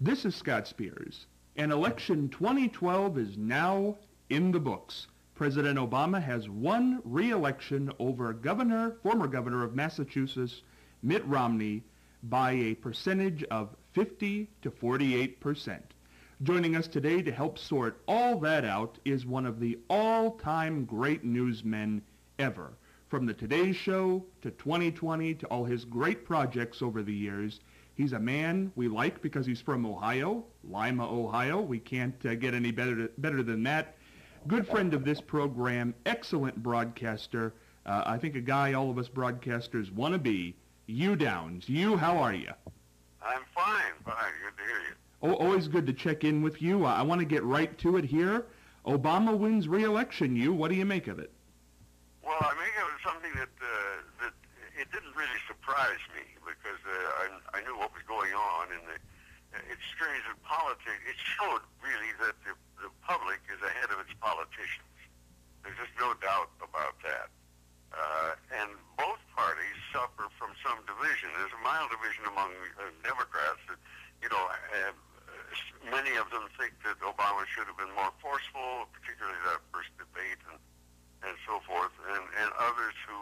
This is Scott Spears, and election 2012 is now in the books. President Obama has won re-election over former governor of Massachusetts, Mitt Romney, by a percentage of 50 to 48%. Joining us today to help sort all that out is one of the all-time great newsmen ever. From the Today Show to 2020 to all his great projects over the years, he's a man we like because he's from Ohio, Lima, Ohio. We can't get any better than that. Good friend of this program, excellent broadcaster. I think a guy all of us broadcasters want to be. Hugh Downs. Hugh, how are you? I'm fine. Good to hear you. Oh, always good to check in with you. I want to get right to it here. Obama wins re-election. Hugh, what do you make of it? Well, I make it something that it didn't really surprise me because I knew what was going on, and it's strange in politics. It showed really that the public is ahead of its politicians. There's just no doubt about that. And both parties suffer from some division. There's a mild division among Democrats. Many of them think that Obama should have been more forceful, particularly that first debate and so forth, and others who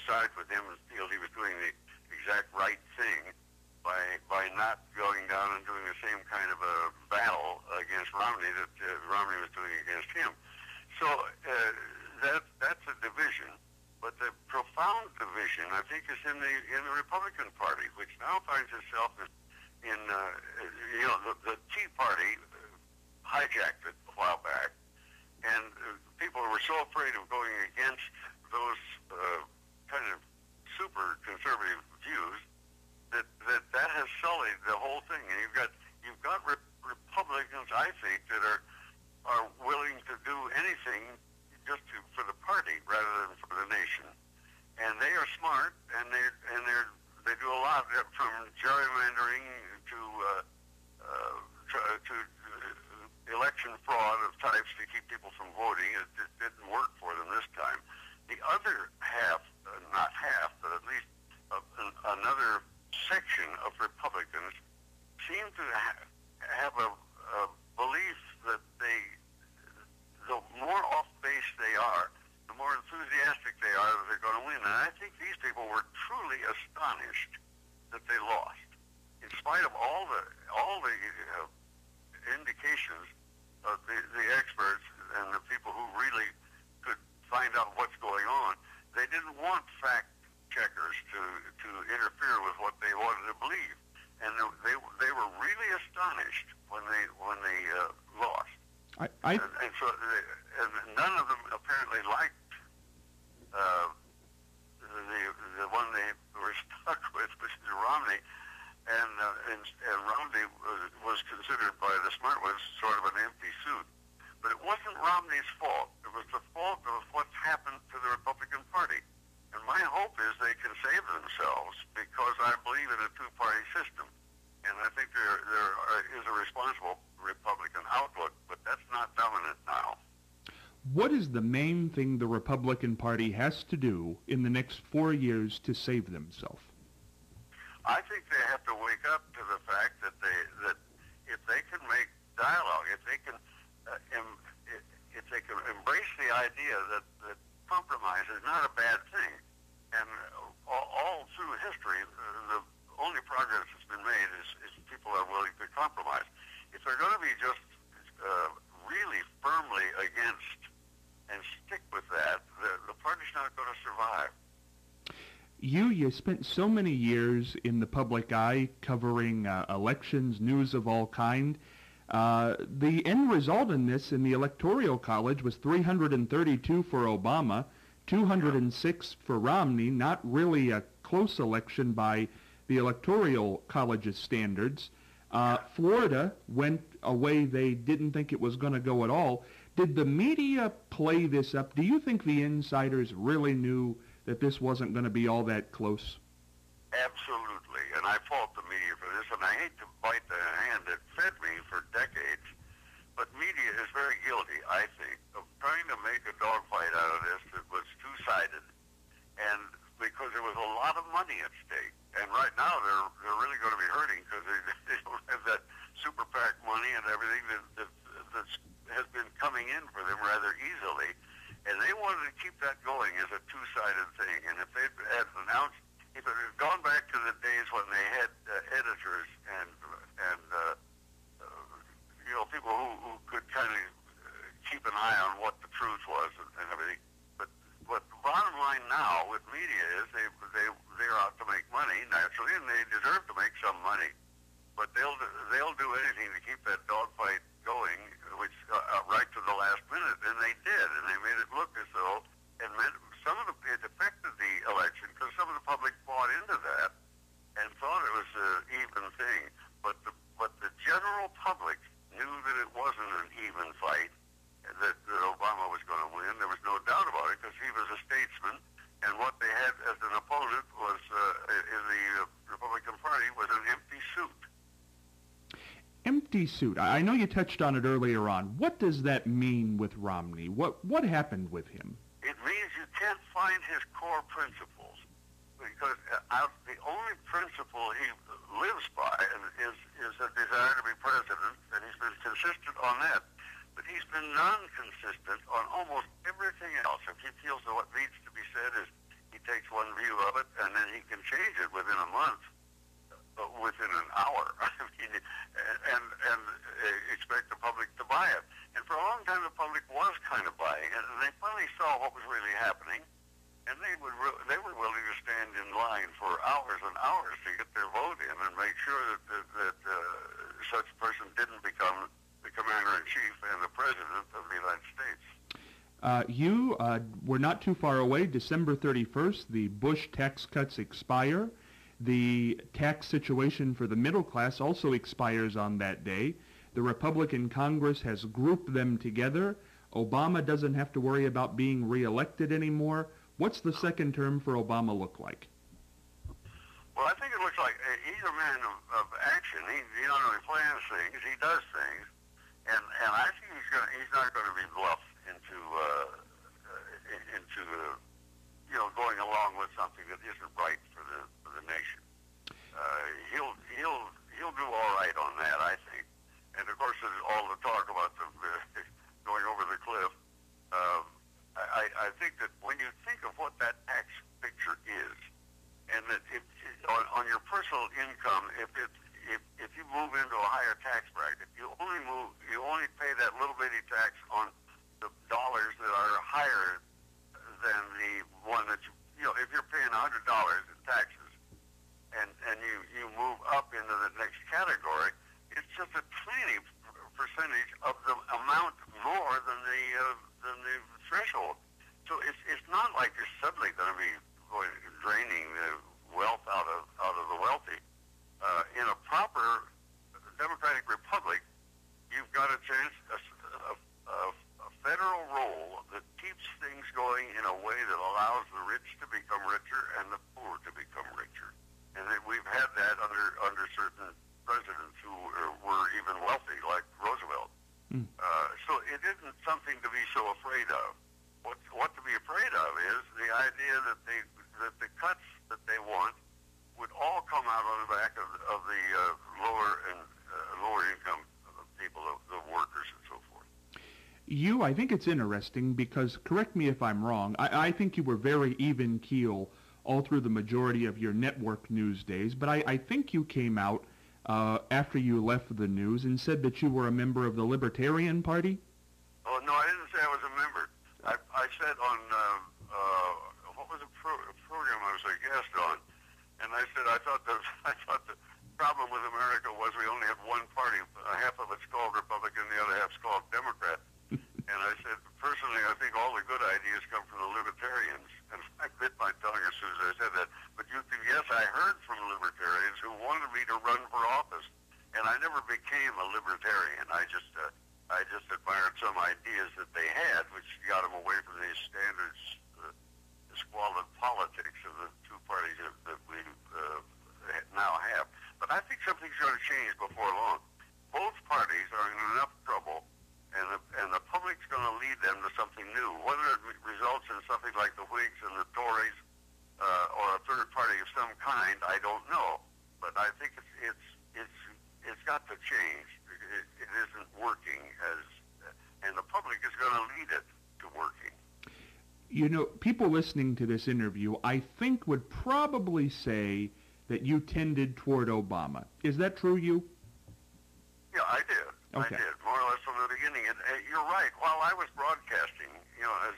side with him and feel he was doing the exact right thing by not going down and doing the same kind of a battle against Romney that Romney was doing against him. So that's a division, but the profound division, I think, is in the Republican Party, which now finds itself in the Tea Party hijacked it a while back, and people were so afraid of going against those kind of super conservative views that has sullied the whole thing. And you've got Republicans, I think, that are willing to do anything just for the party rather than for the nation. And they are smart, and they do a lot from gerrymandering to election fraud of types to keep people from voting. It didn't work for them this time. The other half, not half, but at least another section of Republicans seem to have a belief that the more off-base they are, the more enthusiastic they are that they're going to win. And I think these people were truly astonished that they lost, in spite of all the indications of the experts and the people who really could find out what's going on. They didn't want fact checkers to interfere with what they wanted to believe, and they were really astonished when they lost. And so none of them apparently liked the one they were stuck with, which is Romney. And Romney was considered by the smart ones sort of an empty suit. But it wasn't Romney's fault. It was the fault of what's happened to the Republican Party. And my hope is they can save themselves, because I believe in a two-party system. And I think there is a responsible Republican outlook, but that's not dominant now. What is the main thing the Republican Party has to do in the next 4 years to save themselves? I think they have to wake up to the fact that if they can make dialogue, if they can embrace the idea that compromise is not a bad thing, and all through history, the only progress that's been made is people are willing to compromise. If they're going to be just really firmly against and stick with that, the party's not going to survive. You spent so many years in the public eye covering elections, news of all kind. The end result in the Electoral College was 332 for Obama, 206 for Romney, not really a close election by the Electoral College's standards. Florida went a way they didn't think it was going to go at all. Did the media play this up? Do you think the insiders really knew that this wasn't going to be all that close? Absolutely, and I fault the media for this, and I hate to bite the hand that fed me for decades, but media is very guilty, I think, of trying to make a dogfight out of this that was two-sided, and because there was a lot of money at stake, and right now they're really going to be hurting because and everything that has been coming in for them rather easily, and they wanted to keep that going as a two-sided thing. And if they had announced, if it had gone back to the days when they had editors and people who could kind of keep an eye on what the truth was and everything. But the bottom line now with media is they're out to make money naturally, and they deserve to make some money. But they'll do anything to keep that dogfight going, which right to the last minute, and they did, and they made it look as though it affected the election because some of the public bought into that and thought it was an even thing. But the general public knew that it wasn't an even fight, that Obama was going to win. There was no doubt about it because he was a statesman, and what they had as an opponent was in the Republican Party was an empty suit. Empty suit. I know you touched on it earlier on. What does that mean with Romney? What happened with him? It means you can't find his core principles, because the only principle he lives by is a desire to be president, and he's been consistent on that. But he's been non-consistent on almost everything else. If he feels that what needs to be said is he takes one view of it, and then he can change it within a month, within an hour, and expect the public to buy it. And for a long time, the public was kind of buying it, and they finally saw what was really happening, and they were willing to stand in line for hours and hours to get their vote in and make sure that such a person didn't become the commander-in-chief and the president of the United States. Hugh, we're not too far away. December 31st, the Bush tax cuts expire. The tax situation for the middle class also expires on that day. The Republican Congress has grouped them together. Obama doesn't have to worry about being reelected anymore. What's the second term for Obama look like? Well, I think it looks like he's a man of action. He not only plans things, he does things. And I think he's not going to be bluffed into going along with something that isn't right for the nation. He'll do all right on that, I think. And of course, there's all the talk about the going over the cliff. I think that when you think of what that tax picture is, and that on your personal income, if you move into a higher tax bracket, you only pay that little bitty tax on the dollars that are higher than the one that if you're paying $100 in taxes, and you move up into the next category, it's just a tiny percentage of the amount more than the threshold. So it's not like you're suddenly going to be draining the wealth out of the wealthy. In a proper democratic republic, you've got a chance, a federal role that keeps things going in a way that allows the rich to become richer and the poor to become richer. And we've had that under certain presidents who were even wealthy, like Roosevelt. So it isn't something to be so afraid of. What to be afraid of is the idea that the cuts that they want would all come out on the back of the lower income people, the workers and so forth. I think it's interesting because, correct me if I'm wrong, I think you were very even keel all through the majority of your network news days, but I think you came out after you left the news and said that you were a member of the Libertarian Party? Oh, no, I didn't say I was a member. I said on, what was the program I was a guest on, and I said I thought the problem with America was we only have one party. Half of it's called Republican, the other half's called Democrat. And I said, personally, I think all the good ideas come from the Libertarians. And I bit my tongue as soon as I said that. But yes, I heard from Libertarians who wanted me to run for office. And I never became a Libertarian. I just admired some ideas that they had, which got them away from these standards, the squalid politics of the two parties that we now have. But I think something's going to change before long. Both parties are in enough trouble, and the public's going to lead them to something new. Whether it results in something like the Whigs and the Tories or a third party of some kind, I don't know. But I think it's it's got to change. It isn't working and the public is going to lead it to working. You know, people listening to this interview, I think, would probably say that you tended toward Obama. Is that true, Hugh? Yeah, I did. Okay. I did, more or less from the beginning. And you're right. While I was broadcasting, as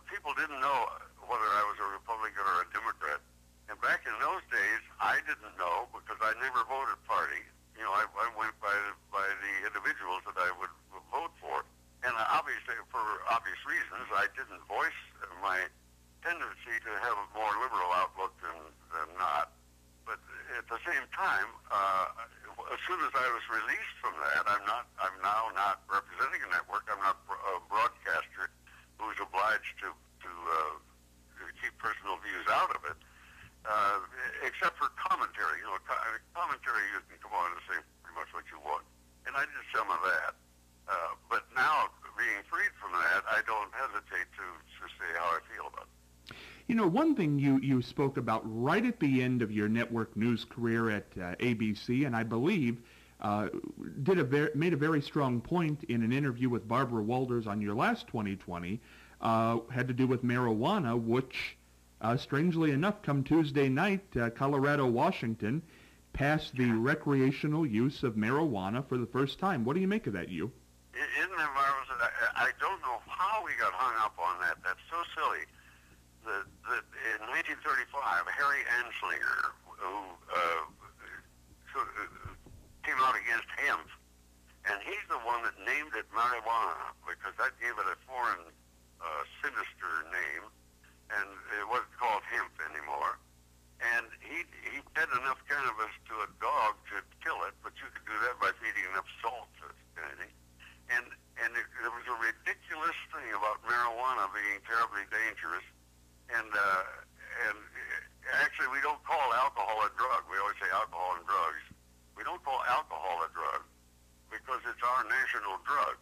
people didn't know whether I was a Republican or a Democrat. And back in those days, I didn't know because I never voted party. I went by the individuals that I would vote for. And obviously, for obvious reasons, I didn't voice my tendency to have a more liberal outlook than not. But at the same time, as soon as I was released from that, I'm now not representing a network. I'm not a broadcaster who's obliged to keep personal views out of it, except for commentary. Commentary you can come on and say pretty much what you want, and I did some of that. But now, being freed from that, I don't hesitate to say how I feel about it. You know, one thing you spoke about right at the end of your network news career at ABC, and I believe made a very strong point in an interview with Barbara Walters on your last 2020, had to do with marijuana, which, strangely enough, come Tuesday night, Colorado, Washington, passed the recreational use of marijuana for the first time. What do you make of that, Hugh? Isn't that marvelous? I don't know how we got hung up on that. That's so silly. That in 1935, Harry Anslinger, who came out against hemp, and he's the one that named it marijuana because that gave it a foreign, sinister name, and it wasn't called hemp anymore. And he fed enough cannabis to a dog to kill it, but you could do that by feeding enough salt to anything. And there was a ridiculous thing about marijuana being terribly dangerous. And actually, we don't call alcohol a drug. We always say alcohol and drugs. We don't call alcohol a drug because it's our national drug.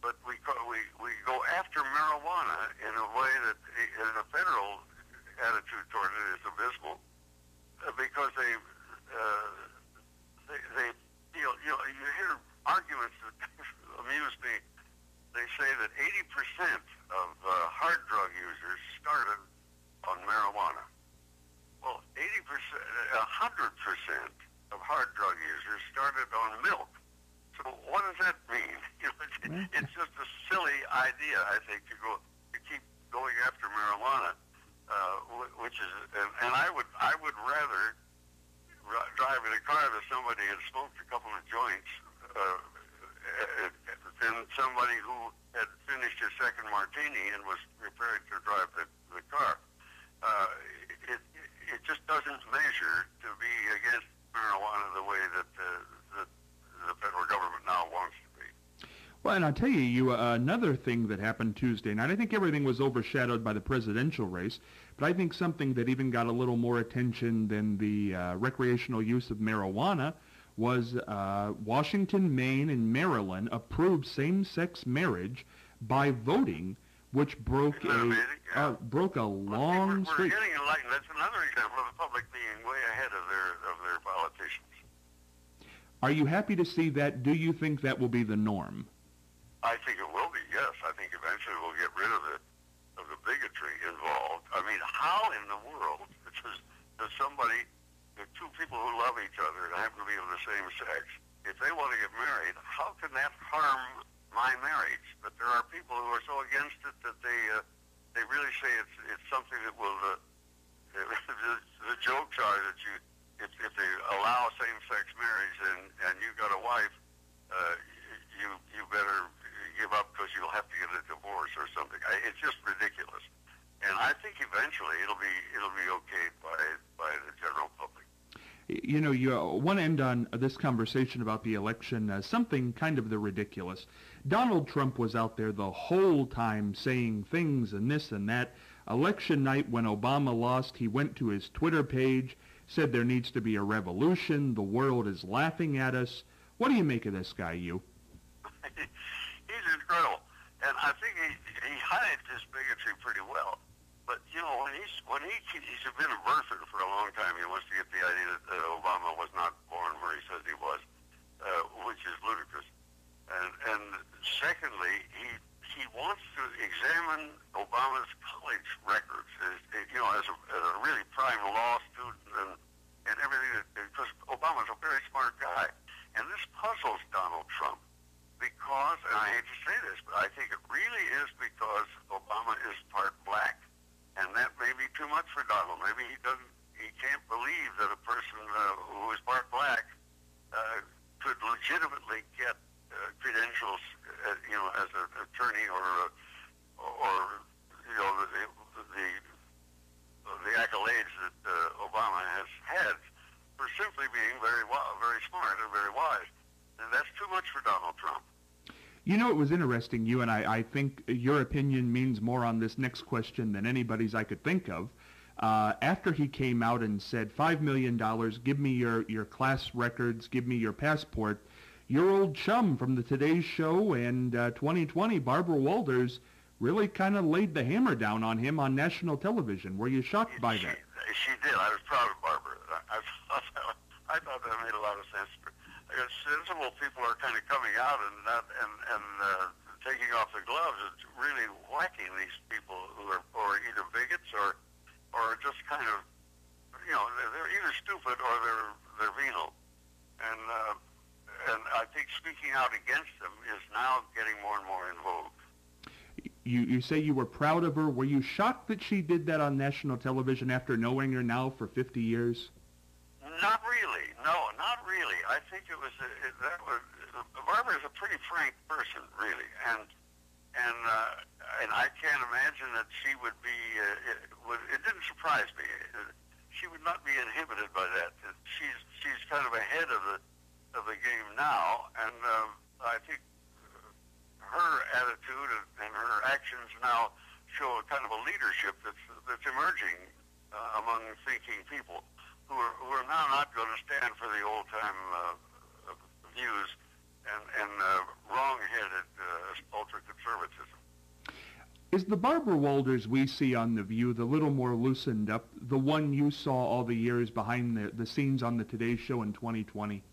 But we go after marijuana in a way that the federal attitude toward it is abysmal because they feel, you hear arguments that amuse me. They say that 80% of hard drug users started on marijuana. Well, 100% of hard drug users started on milk. So what does that mean? It's just a silly idea, I think, to keep going after marijuana, which is, and I would rather drive in a car that somebody had smoked a couple of joints than somebody who had finished his second martini and was prepared to drive the car. It just doesn't measure to be against marijuana the way that the federal government now wants to be. Well, and I'll tell you, another thing that happened Tuesday night, I think everything was overshadowed by the presidential race, but I think something that even got a little more attention than the recreational use of marijuana was Washington, Maine, and Maryland approved same-sex marriage by voting, which broke broke a long streak. We're getting enlightened. That's another example of the public being way ahead of their politicians. Are you happy to see that? Do you think that will be the norm? I think it will be, yes. I think eventually we'll get rid of the bigotry involved. I mean, how in the world does somebody, the two people who love each other and happen to be of the same sex, if they want to get married, how can that harm my marriage? But there are people who are so against it that they really say it's something that will. The jokes are that if they allow same-sex marriage and you got a wife, you better give up because you'll have to get a divorce or something. It's just ridiculous. And I think eventually it'll be okayed by the general public. You know, you want to end on this conversation about the election, something kind of the ridiculous. Donald Trump was out there the whole time saying things and this and that. Election night when Obama lost, he went to his Twitter page, said there needs to be a revolution, the world is laughing at us. What do you make of this guy, Hugh? He's incredible. And I think he hides his bigotry pretty well. But, when he's been a birther for a long time, he wants to get the idea that Obama was not born examine Obama's college records, as a really prime law student and everything, because Obama's a very smart guy. And this puzzles Donald Trump because, and I hate to say this, but I think it really is because Obama is part black. And that may be too much for Donald. Maybe he can't believe that a person who is part black could legitimately get credentials, as an attorney or the accolades that Obama has had for simply being very smart and very wise. And that's too much for Donald Trump. You know, it was interesting, you and I think your opinion means more on this next question than anybody's I could think of. After he came out and said, $5 million, give me your class records, give me your passport, your old chum from the Today Show and 2020, Barbara Walters, really kind of laid the hammer down on him on national television. Were you shocked by that? She did. I was proud of Barbara. I thought that made a lot of sense. Sensible people are kind of coming out and taking off the gloves. It's really whacking these people who are either bigots or just kind of, they're either stupid or they're venal. And I think speaking out against them is now getting more and more in vogue. You say you were proud of her. Were you shocked that she did that on national television after knowing her now for 50 years? Not really. No, not really. I think Barbara is a pretty frank person, really, and I can't imagine that she would be. It didn't surprise me. She would not be inhibited by that. She's kind of ahead of the game now, and I think her attitude and her actions now show a kind of a leadership that's emerging among thinking people who are now not going to stand for the old-time views and wrong-headed ultra-conservatism. Is the Barbara Walters we see on The View, the little more loosened up, the one you saw all the years behind the scenes on the Today Show in 2020?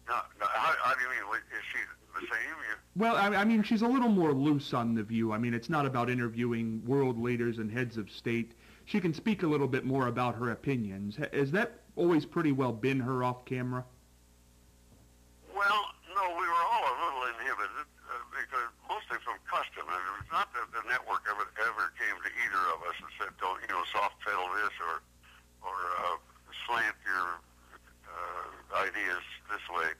No, how do you mean? Is she the same? Well, I mean, she's a little more loose on The View. I mean, it's not about interviewing world leaders and heads of state. She can speak a little bit more about her opinions. Has that always pretty well been her off camera? Well, no, we were all a little inhibited because mostly from custom. And it was not that the network ever came to either of us and said, don't, soft pedal this or slant your ideas this way.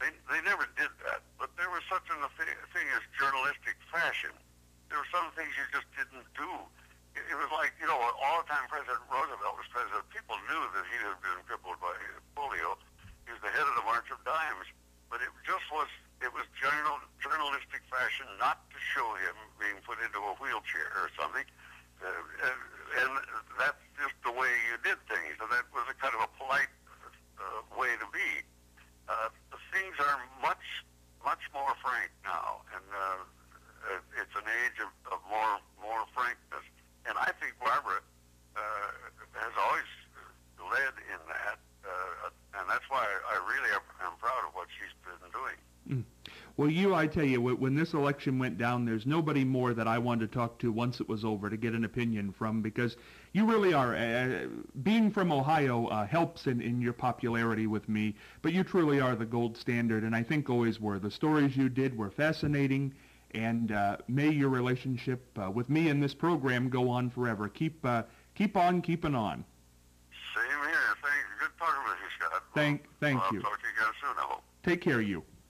They never did that. But there was such a thing as journalistic fashion. There were some things you just didn't do. It was like, all the time President Roosevelt was president, people knew that he had been crippled by polio. He was the head of the March of Dimes. But it was journalistic fashion not to show him being put into a wheelchair or something. And that's just the way you did things. And that was a kind of a polite way to be. Things are much more frank now. And it's an age of more frankness. And I think Barbara has always led in that, and that's why I really am proud of what she's been doing. Well, I tell you, when this election went down, there's nobody more that I wanted to talk to once it was over to get an opinion from, because you really are, being from Ohio helps in your popularity with me, but you truly are the gold standard, and I think always were. The stories you did were fascinating. And may your relationship with me and this program go on forever. Keep on keeping on. Same here. Good talking with you, Scott. Thank you. I'll talk to you again soon, I hope. Take care, you.